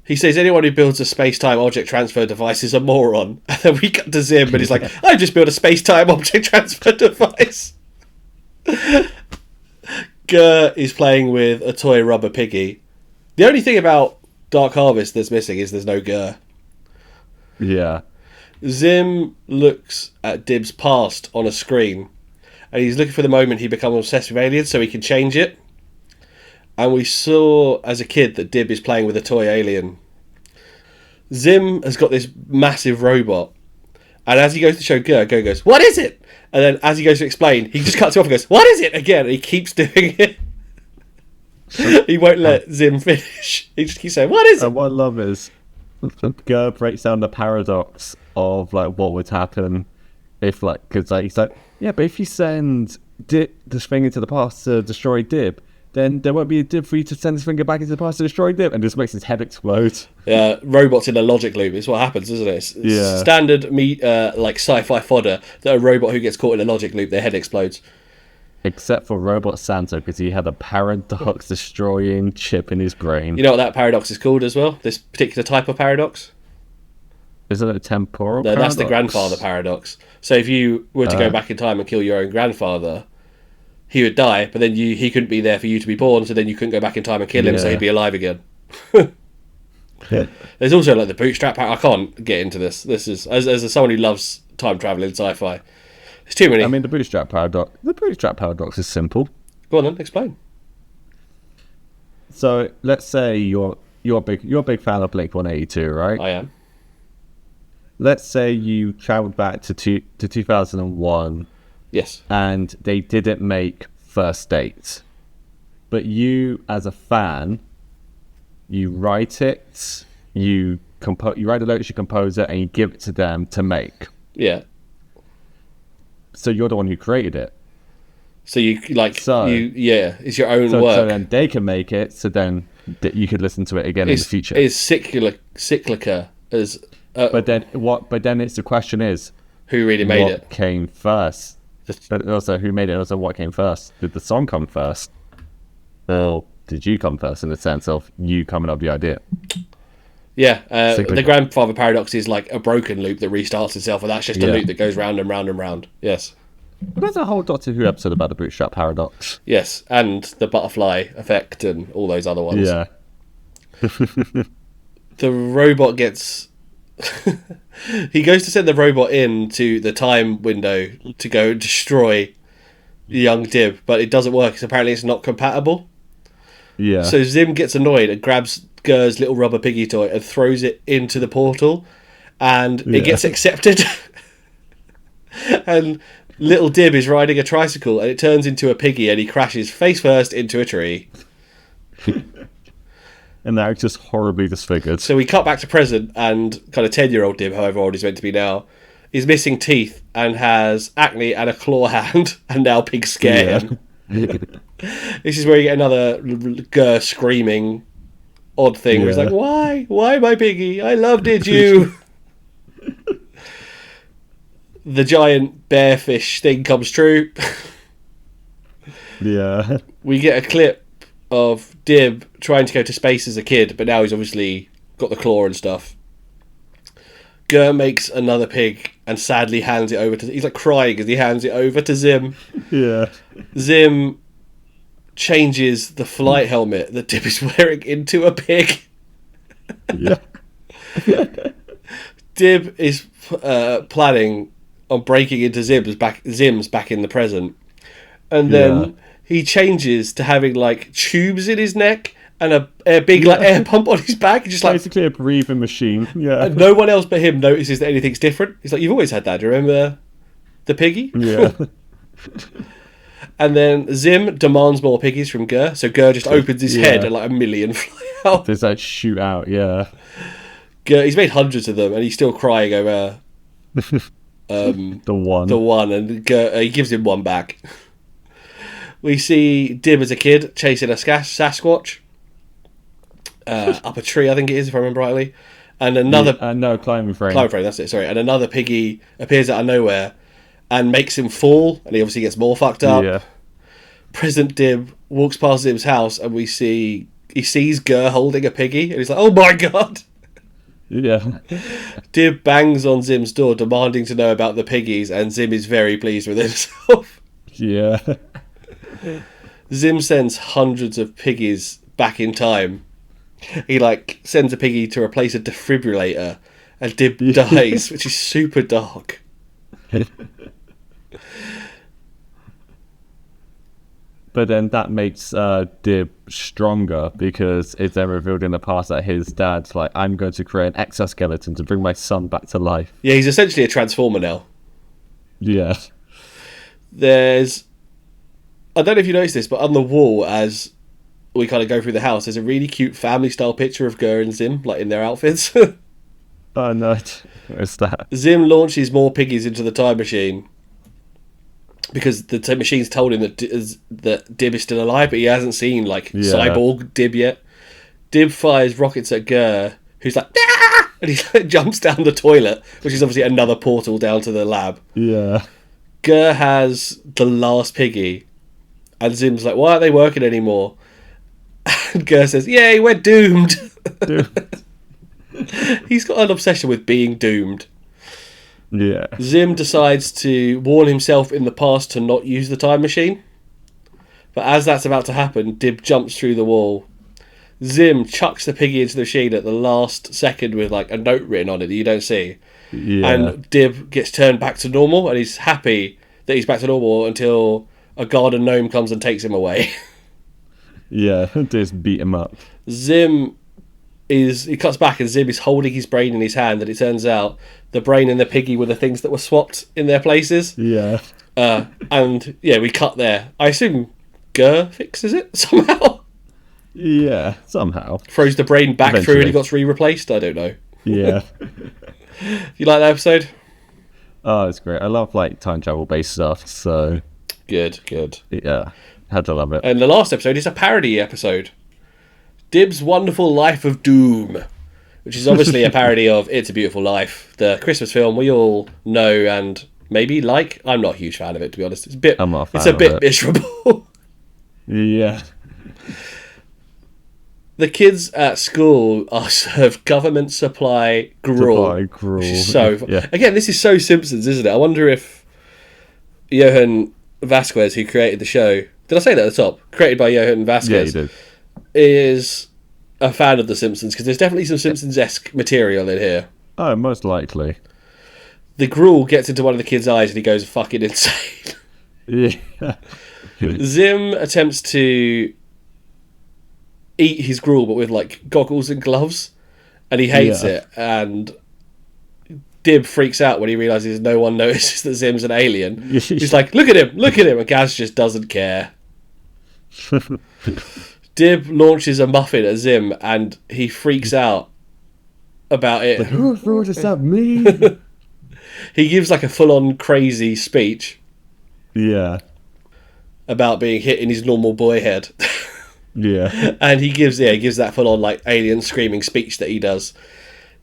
He says anyone who builds a space-time object transfer device is a moron. And then we cut to Zim, and he's like, "I just built a space-time object transfer device." Gur is playing with a toy rubber piggy. The only thing about Dark Harvest that's missing is there's no Gur. Yeah. Zim looks at Dib's past on a screen, and he's looking for the moment he becomes obsessed with aliens so he can change it. And we saw as a kid that Dib is playing with a toy alien. Zim has got this massive robot, and as he goes to show Gur goes, "What is it?" And then as he goes to explain, he just cuts it off and goes, "What is it?" again, and he keeps doing it. He won't let Zim finish. He just keeps saying, "What is it?" And what I love is Gur breaks down the paradox of like what would happen if because he's like, yeah, but if you send this thing into the past to destroy Dib, then there won't be a Dib for you to send this finger back into the past to destroy Dib, and just makes his head explode. Yeah, robots in a logic loop is what happens, isn't it? It's standard like sci-fi fodder that a robot who gets caught in a logic loop, their head explodes. Except for Robot Santa, because he had a paradox destroying chip in his brain. You know what that paradox is called as well? This particular type of paradox? Is it a temporal No, paradox? that's the grandfather paradox. So if you were to go back in time and kill your own grandfather, he would die, but then he couldn't be there for you to be born, so then you couldn't go back in time and kill him, so he'd be alive again. There's also like the bootstrap paradox. I can't get into this. This is as someone who loves time travel in sci-fi. It's too many. I mean, the bootstrap paradox. The bootstrap paradox is simple. Go on then, explain. So let's say you're a big fan of Blink 182, right? I am. Let's say you traveled back to 2001. Yes. And they didn't make First Date, but you, as a fan, you write it, you write the lyrics, you compose it, and you give it to them to make. Yeah. So you're the one who created it. So it's your own work. So then they can make it, so then you could listen to it again in the future. It's cyclica as. But then it's the question is, who really made it? What came first? But also, who made it? Also, what came first? Did the song come first? Or did you come first in the sense of you coming up with the idea? Yeah, the grandfather paradox is like a broken loop that restarts itself, and that's just a loop that goes round and round and round. Yes. But there's a whole Doctor Who episode about the bootstrap paradox. Yes, and the butterfly effect and all those other ones. Yeah. The robot gets... he goes to send the robot into the time window to go destroy young Dib, but it doesn't work because apparently it's not compatible. Yeah. So Zim gets annoyed and grabs Gur's little rubber piggy toy and throws it into the portal, and it gets accepted. And little Dib is riding a tricycle, and it turns into a piggy, and he crashes face first into a tree. And now it's just horribly disfigured. So we cut back to present, and kind of 10-year-old Dib, however old he's meant to be now, is missing teeth and has acne and a claw hand, and now pigs scare him. This is where you get another Gur screaming odd thing where he's like, why my piggy, I loved it, you. The giant bearfish thing comes true. Yeah. We get a clip of Dib trying to go to space as a kid, but now he's obviously got the claw and stuff. Gur makes another pig and sadly hands it over to... He's like crying as he hands it over to Zim. Yeah. Zim changes the flight helmet that Dib is wearing into a pig. Yeah. Dib is planning on breaking into Zim's back in the present. And then he changes to having like tubes in his neck and a big like air pump on his back. Just like basically a breathing machine. Yeah. And no one else but him notices that anything's different. He's like, you've always had that. Do you remember the piggy? Yeah. And then Zim demands more piggies from Gur. So Gur just opens his head and like a million fly out. There's that shoot out, yeah. Gur, he's made hundreds of them and he's still crying over the one. The one, and Gur, he gives him one back. We see Dib as a kid chasing a Sasquatch up a tree, I think it is, if I remember rightly. And another... no, climbing frame. Climbing frame, that's it, sorry. And another piggy appears out of nowhere and makes him fall, and he obviously gets more fucked up. Yeah. President Dib walks past Zim's house, and he sees Gur holding a piggy, and he's like, oh my god! Yeah. Dib bangs on Zim's door, demanding to know about the piggies, and Zim is very pleased with himself. Yeah. Zim sends hundreds of piggies back in time. He like sends a piggy to replace a defibrillator, and Dib dies, which is super dark. But then that makes Dib stronger, because it's then revealed in the past that his dad's like, I'm going to create an exoskeleton to bring my son back to life. Yeah, he's essentially a transformer now. Yeah. I don't know if you noticed this, but on the wall, as we kind of go through the house, there's a really cute family-style picture of Gur and Zim, like in their outfits. Oh no, what's that? Zim launches more piggies into the time machine because the machine's told him that Dib is still alive, but he hasn't seen like cyborg Dib yet. Dib fires rockets at Gur, who's like, ah! And he like, jumps down the toilet, which is obviously another portal down to the lab. Yeah. Gur has the last piggy, and Zim's like, why aren't they working anymore? And Gur says, yay, we're doomed. He's got an obsession with being doomed. Yeah. Zim decides to warn himself in the past to not use the time machine. But as that's about to happen, Dib jumps through the wall. Zim chucks the piggy into the machine at the last second with like a note written on it that you don't see. Yeah. And Dib gets turned back to normal, and he's happy that he's back to normal until a garden gnome comes and takes him away. Yeah, just beat him up. He cuts back, and Zim is holding his brain in his hand, and it turns out the brain and the piggy were the things that were swapped in their places. Yeah. And yeah, we cut there. I assume Gur fixes it somehow. Yeah, somehow. Throws the brain back Eventually. through and it got replaced. I don't know. Yeah. You like that episode? Oh, it's great. I love like time travel based stuff, so Good. yeah, had to love it. And the last episode is a parody episode. Dib's Wonderful Life of Doom, which is obviously a parody of It's a Beautiful Life, the Christmas film we all know and maybe like. I'm not a huge fan of it, to be honest. I'm not a fan It's a of bit it. miserable. Yeah. The kids at school are served government supply gruel. Which is again, this is so Simpsons, isn't it? I wonder if Johan Vasquez, who created the show, did I say that at the top? Created by Johan Vasquez. Yeah, you did. Is a fan of The Simpsons, because there's definitely some Simpsons-esque material in here. Oh, most likely. The gruel gets into one of the kids' eyes and he goes fucking insane. Yeah. Zim attempts to eat his gruel, but with like goggles and gloves, and he hates it. And Dib freaks out when he realizes no one notices that Zim's an alien. He's like, look at him, and Gaz just doesn't care. Dib launches a muffin at Zim, and he freaks out about it. Like, who threw this at me? He gives like a full-on crazy speech. Yeah. About being hit in his normal boy head. Yeah. And he gives that full-on like alien screaming speech that he does,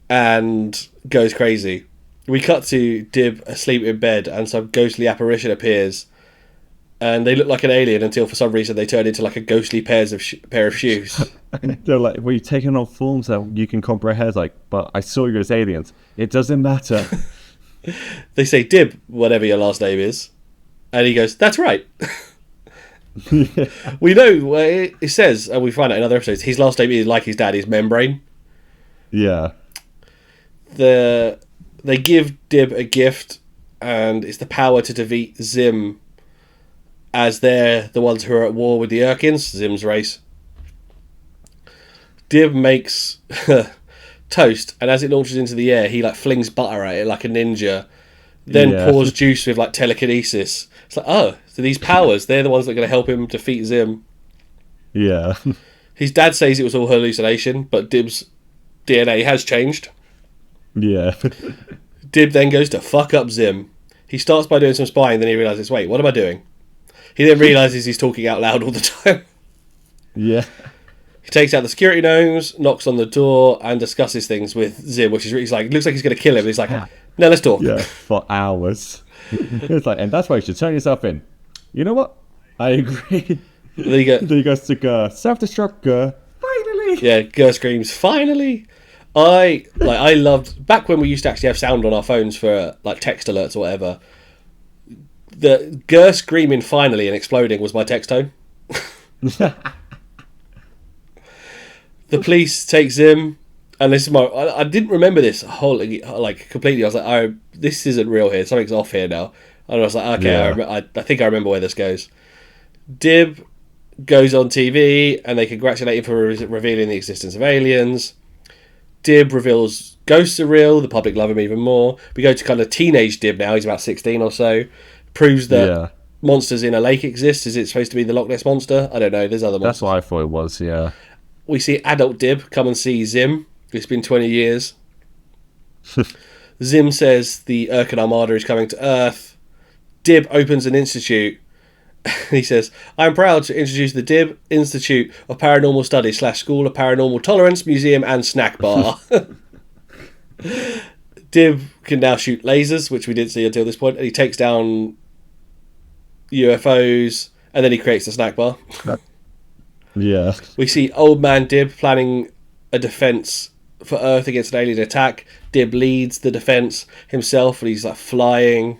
and goes crazy. We cut to Dib asleep in bed, and some ghostly apparition appears. And they look like an alien until for some reason they turn into like a ghostly pair of shoes. They're like, well, you've taken on forms that you can comprehend, like, but I saw you as aliens. It doesn't matter. They say, Dib, whatever your last name is. And he goes, that's right. Yeah. We know, it says, and we find out in other episodes, his last name is like his dad, is Membrane. Yeah. They give Dib a gift, and it's the power to defeat Zim, as they're the ones who are at war with the Urkins, Zim's race. Dib makes toast, and as it launches into the air, he like flings butter at it like a ninja, then pours juice with like telekinesis. It's like, oh, so these powers, they're the ones that are going to help him defeat Zim. Yeah. His dad says it was all hallucination, but Dib's DNA has changed. Yeah. Dib then goes to fuck up Zim. He starts by doing some spying, then he realises, wait, what am I doing? He then realises he's talking out loud all the time. Yeah. He takes out the security gnomes, knocks on the door, and discusses things with Zim, which is really like, looks like he's going to kill him. He's like, no, let's talk. Yeah, for hours. It's like, and that's why you should turn yourself in. You know what? I agree. Then he goes to self-destruct. Finally. Yeah, Gur screams, finally. I loved back when we used to actually have sound on our phones for like text alerts or whatever. The Gur screaming finally and exploding was my text tone. The police take Zim, and this is I didn't remember this completely. I was like, oh, this isn't real here. Something's off here now. And I was like, okay, yeah. I think I remember where this goes. Dib goes on TV, and they congratulate him for revealing the existence of aliens. Dib reveals ghosts are real. The public love him even more. We go to kind of teenage Dib now. He's about 16 or so. Proves that monsters in a lake exist. Is it supposed to be the Loch Ness Monster? I don't know. There's other monsters. That's what I thought it was, yeah. We see adult Dib come and see Zim. It's been 20 years. Zim says the Urkin Armada is coming to Earth. Dib opens an institute. He says, I'm proud to introduce the Dib Institute of Paranormal Studies / School of Paranormal Tolerance, Museum and Snack Bar. Dib can now shoot lasers, which we didn't see until this point, and he takes down UFOs, and then he creates the snack bar. Yeah. We see old man Dib planning a defense for Earth against an alien attack. Dib leads the defense himself, and he's like flying.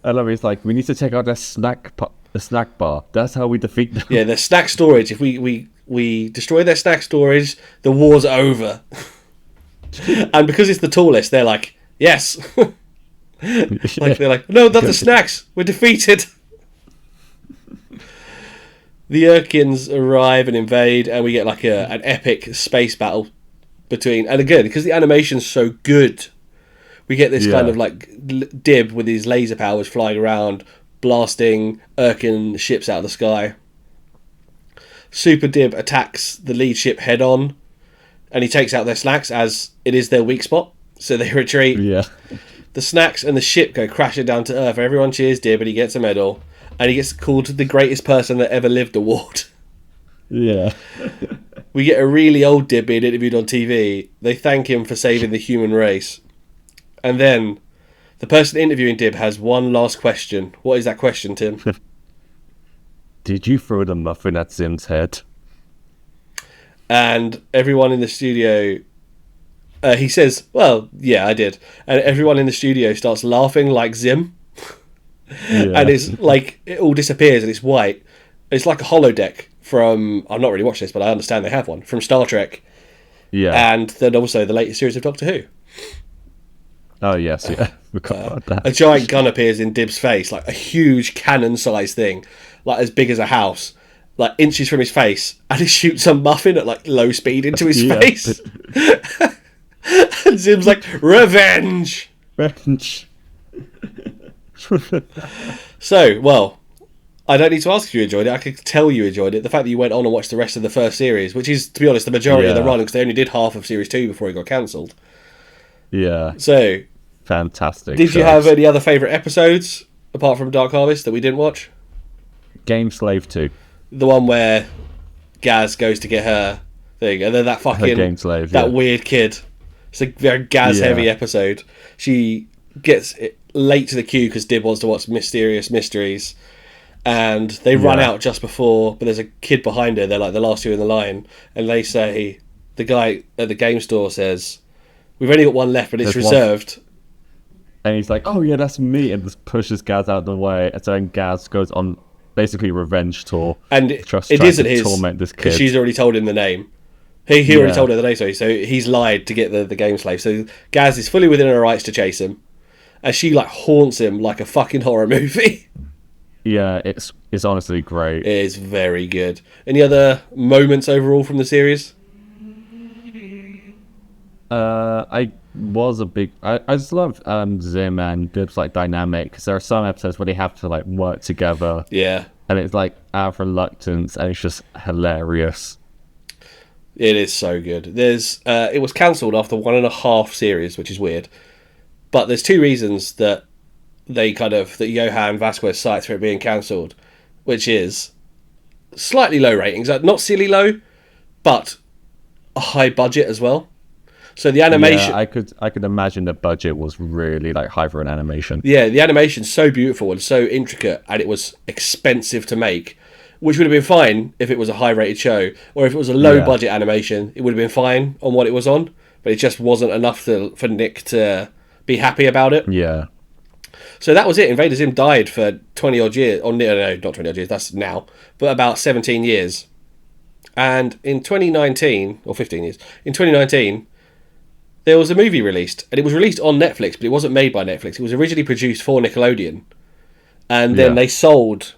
I love it. It's like, we need to take out the snack bar. That's how we defeat them. Yeah, their snack storage. If we destroy their snack storage, the war's over. And because it's the tallest, they're like, yes. They're like, no, not the snacks. We're defeated. The Urkins arrive and invade, and we get like an epic space battle between. And again, because the animation's so good, we get this kind of like Dib with his laser powers flying around, blasting Urkin ships out of the sky. Super Dib attacks the lead ship head on, and he takes out their snacks as it is their weak spot, so they retreat. Yeah. The snacks and the ship go crashing down to Earth. Everyone cheers Dib, and he gets a medal, and he gets called the greatest person that ever lived award. Yeah. We get a really old Dib being interviewed on TV. They thank him for saving the human race. And then the person interviewing Dib has one last question. What is that question, Tim? Did you throw the muffin at Zim's head? And everyone in the studio, he says, well, yeah, I did. And everyone in the studio starts laughing like Zim. Yeah. And it's like, it all disappears and it's white. It's like a holodeck from, I've not really watched this, but I understand they have one, from Star Trek. Yeah. And then also the latest series of Doctor Who. Oh, yes, yeah. Forgot about that. A giant gun appears in Dib's face, like a huge cannon-sized thing, like as big as a house, like inches from his face, and he shoots a muffin at like low speed into his face. And Zim's like, revenge! Revenge. So, well, I don't need to ask if you enjoyed it. I could tell you enjoyed it. The fact that you went on and watched the rest of the first series, which is, to be honest, the majority of the run, because they only did half of Series 2 before it got cancelled. Yeah. So, fantastic. Did you have any other favourite episodes, apart from Dark Harvest, that we didn't watch? Game Slave 2. The one where Gaz goes to get her thing, and then that fucking Game Slave, that weird kid. It's a very Gaz-heavy episode. She gets late to the queue because Dib wants to watch Mysterious Mysteries, and they run out just before, but there's a kid behind her. They're like the last two in the line, and they say, the guy at the game store says, we've only got one left, but it's reserved. And he's like, oh yeah, that's me, and just pushes Gaz out of the way, and so then Gaz goes on basically revenge tour. And it isn't his, torment this kid. Because she's already told him the name. He already told her the name, sorry, so he's lied to get the game slave. So Gaz is fully within her rights to chase him. and she like haunts him like a fucking horror movie. Yeah, it's honestly great. It is very good. Any other moments overall from the series? I was a big. I just love Zim and Dib's like dynamic, because there are some episodes where they have to like work together. Yeah. And it's like out of reluctance, and it's just hilarious. It is so good. It was cancelled after 1.5 series, which is weird. But there's 2 reasons that that Johan Vasquez cites for it being cancelled, which is slightly low ratings, not silly low, but a high budget as well. So the animation, Yeah, I could imagine the budget was really like high for an animation. yeah, the animation's so beautiful and so intricate, and it was expensive to make, which would have been fine if it was a high-rated show, or if it was a low-budget animation, it would have been fine on what it was on, but it just wasn't enough for Nick to be happy about it. Yeah. So that was it. Invader Zim died for 20 odd years. Or no, not 20 odd years, that's now. But about 17 years. And in 2019, or 15 years, in 2019, there was a movie released. And it was released on Netflix, but it wasn't made by Netflix. It was originally produced for Nickelodeon. And then they sold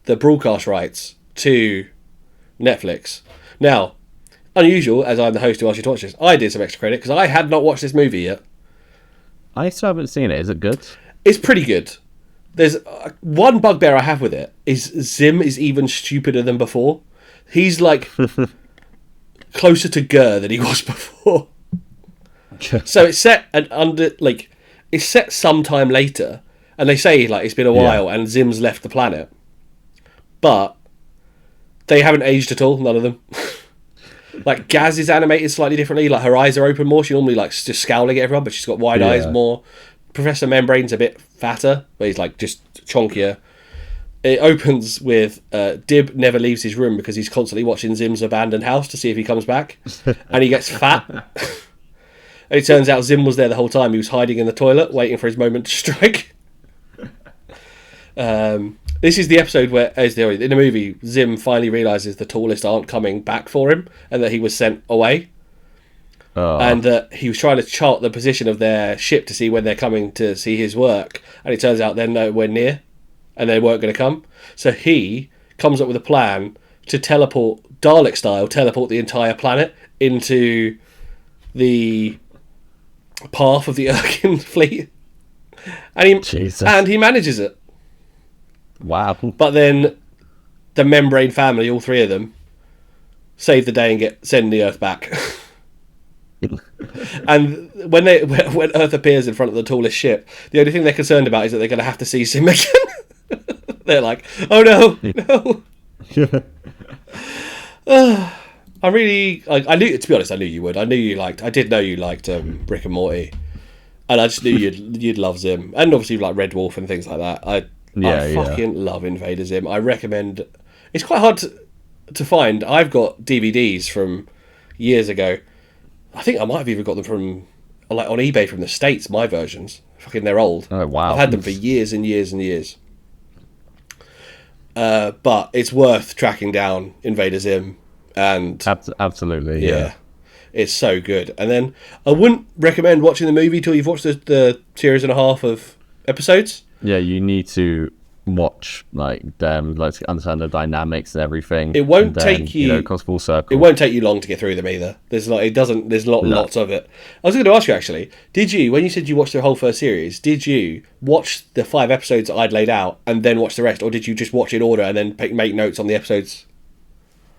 the broadcast rights to Netflix. Now, unusual, as I'm the host who asked you to watch this, I did some extra credit, because I had not watched this movie yet. I still haven't seen it. Is it good? It's pretty good. There's one bugbear I have with it is Zim is even stupider than before. He's like closer to Gurr than he was before. So it's set it's set sometime later, and they say like it's been a while and Zim's left the planet, but they haven't aged at all. None of them. Like Gaz is animated slightly differently. Like her eyes are open more. She normally like just scowling at everyone, but she's got wide eyes more. Professor Membrane's a bit fatter, but he's like just chonkier. It opens with Dib never leaves his room because he's constantly watching Zim's abandoned house to see if he comes back, and he gets fat. And it turns out Zim was there the whole time. He was hiding in the toilet, waiting for his moment to strike. This is the episode where, in the movie, Zim finally realises the tallest aren't coming back for him, and that he was sent away. And that he was trying to chart the position of their ship to see when they're coming to see his work, and it turns out they're nowhere near, and they weren't going to come. So he comes up with a plan to teleport, Dalek style, teleport the entire planet into the path of the Erkin fleet, and he manages it. Wow. But then the Membrane family, all 3 of them, save the day and send the Earth back. And when Earth appears in front of the tallest ship, the only thing they're concerned about is that they're going to have to see Zim again. They're like, oh no. I knew, to be honest, I knew you would. I did know you liked Rick and Morty, and I just knew you'd love Zim, and obviously like Red Wolf and things like that. I fucking love Invader Zim. I recommend. It's quite hard to find. I've got DVDs from years ago. I think I might have even got them from like on eBay from the States. My versions, fucking, they're old. Oh wow! I've had them for years and years and years. But it's worth tracking down Invader Zim, and absolutely, yeah. It's so good. And then I wouldn't recommend watching the movie till you've watched the series and a half of episodes. Yeah, you need to watch like them, like to understand the dynamics and everything. It won't take you, it comes full circle. It won't take you long to get through them either. There's lots of it. I was going to ask you actually, did you, when you said you watched the whole first series, did you watch the 5 episodes that I'd laid out and then watch the rest, or did you just watch in order and then make notes on the episodes?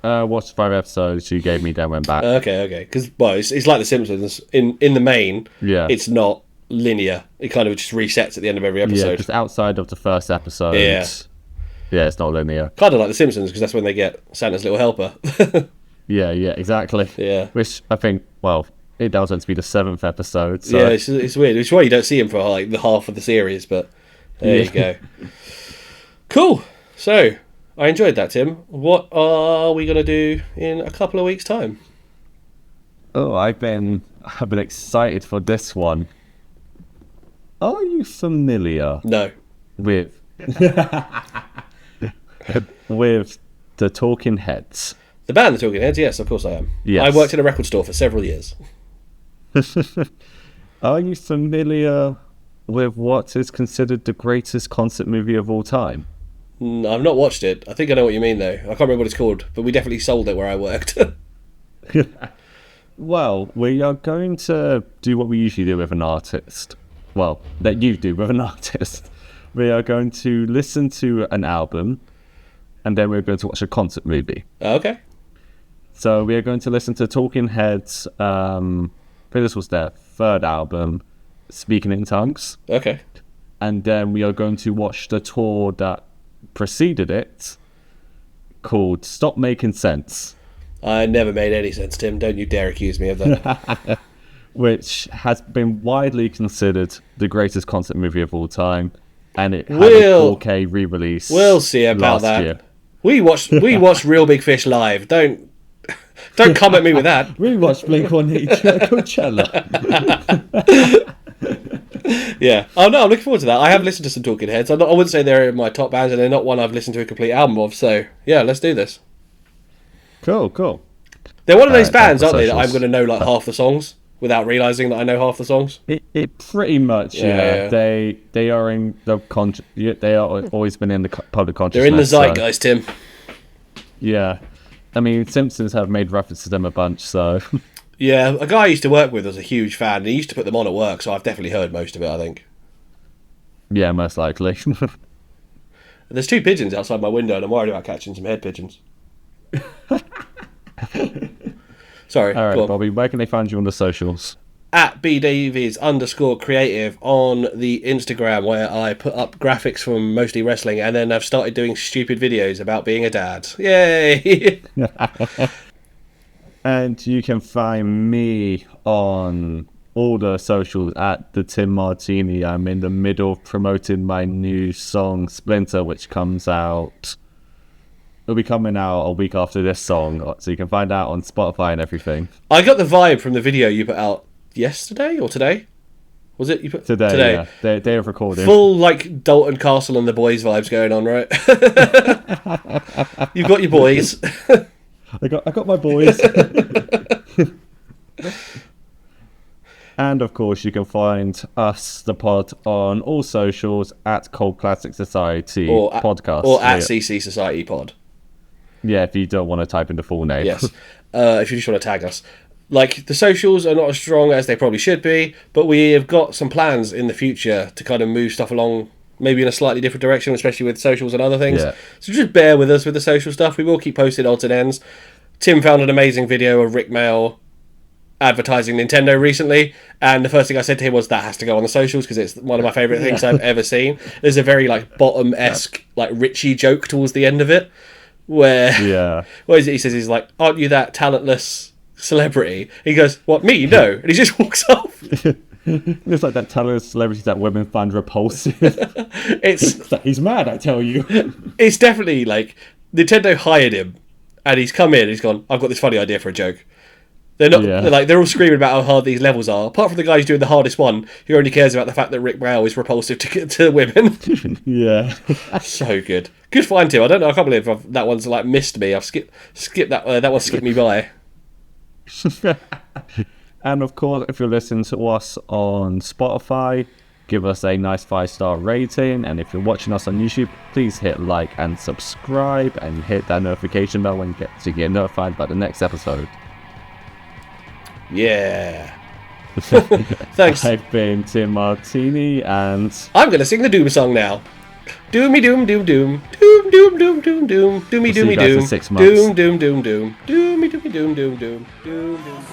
Watched 5 episodes. You gave me, then went back. Okay. Because it's like The Simpsons. In the main, it's not linear. It kind of just resets at the end of every episode. Yeah, just outside of the first episode. Yeah, it's not linear. Kind of like The Simpsons, because that's when they get Santa's little helper. yeah, exactly. Yeah. Which I think, it was meant to be the 7th episode. So. Yeah, it's weird. It's why you don't see him for like the half of the series, but there you go. Cool. So, I enjoyed that, Tim. What are we going to do in a couple of weeks' time? Oh, I've been excited for this one. Are you familiar? No. With the Talking Heads? The band, the Talking Heads? Yes, of course I am. Yes. I worked in a record store for several years. Are you familiar with what is considered the greatest concert movie of all time. I've not watched it. I think I know what you mean, though. I can't remember what it's called, but we definitely sold it where I worked. Well, we are going to do what we usually do with an artist. Well, that you do with an artist. We are going to listen to an album, and then we're going to watch a concert movie. Okay. So we are going to listen to Talking Heads. I think this was their third album, Speaking in Tongues. Okay. And then we are going to watch the tour that preceded it, called Stop Making Sense. I never made any sense, Tim. Don't you dare accuse me of that. Which has been widely considered the greatest concert movie of all time. And it had a 4K re-release. We'll see about that. Year. We watched Real Big Fish live. Don't come at me with that. We watched Blink-182 at Coachella. Yeah. Oh no, I'm looking forward to that. I have listened to some Talking Heads. I wouldn't say they're in my top bands, and they're not one I've listened to a complete album of. So yeah, let's do this. Cool. They're one of those bands, aren't they, that I'm going to know like half the songs without realising that I know half the songs. It pretty much, yeah. They are in the they are always been in the public consciousness. They're in the zeitgeist, Tim. Yeah, I mean, Simpsons have made reference to them a bunch, so. Yeah, a guy I used to work with was a huge fan. And he used to put them on at work, so I've definitely heard most of it, I think. Yeah, most likely. There's 2 pigeons outside my window, and I'm worried about catching some head pigeons. Sorry. All right, Bobby, where can they find you on the socials? At bdavies_creative on the Instagram, where I put up graphics from mostly wrestling, and then I've started doing stupid videos about being a dad. Yay! And you can find me on all the socials at the Tim Martini. I'm in the middle of promoting my new song Splinter, which comes out. It'll be coming out a week after this song, so you can find out on Spotify and everything. I got the vibe from the video you put out yesterday or today. Was it you put today? Yeah, day of recording. Full like Dalton Castle and the boys vibes going on, right? You've got your boys. I got my boys. And of course, you can find us, the pod, on all socials at Cold Classic Society Podcast. Or at CC Society Pod. Yeah, if you don't want to type in the full name. Yes. If you just want to tag us. Like, the socials are not as strong as they probably should be, but we have got some plans in the future to kind of move stuff along, maybe in a slightly different direction, especially with socials and other things. Yeah. So just bear with us with the social stuff. We will keep posting odds and ends. Tim found an amazing video of Rick Mail advertising Nintendo recently, and the first thing I said to him was that has to go on the socials because it's one of my favourite things I've ever seen. There's a very like bottom-esque like Richie joke towards the end of it where what is it he says, he's like, aren't you that talentless celebrity? He goes, what, me? No. And he just walks off. It's like that talentless celebrity that women find repulsive. It's like, he's mad, I tell you. It's definitely like Nintendo hired him and he's come in, he's gone, I've got this funny idea for a joke. They're not they're all screaming about how hard these levels are. Apart from the guy who's doing the hardest one, who only cares about the fact that Rick Brow is repulsive to women. Yeah, so good. Good find, Tim. I don't know. I can't believe that one's like missed me. I've skipped that. That one skipped me by. And of course, if you're listening to us on Spotify, give us a nice 5-star rating. And if you're watching us on YouTube, please hit like and subscribe, and hit that notification bell when you get notified about the next episode. Yeah. Thanks. I've been Tim Martini, and I'm gonna sing the Doom song now. Doomy doom doom doom doom doom doom doom doom doomy doomy doom 6 months. doom doom doom doom doomy doomy doom doom doom doom doom.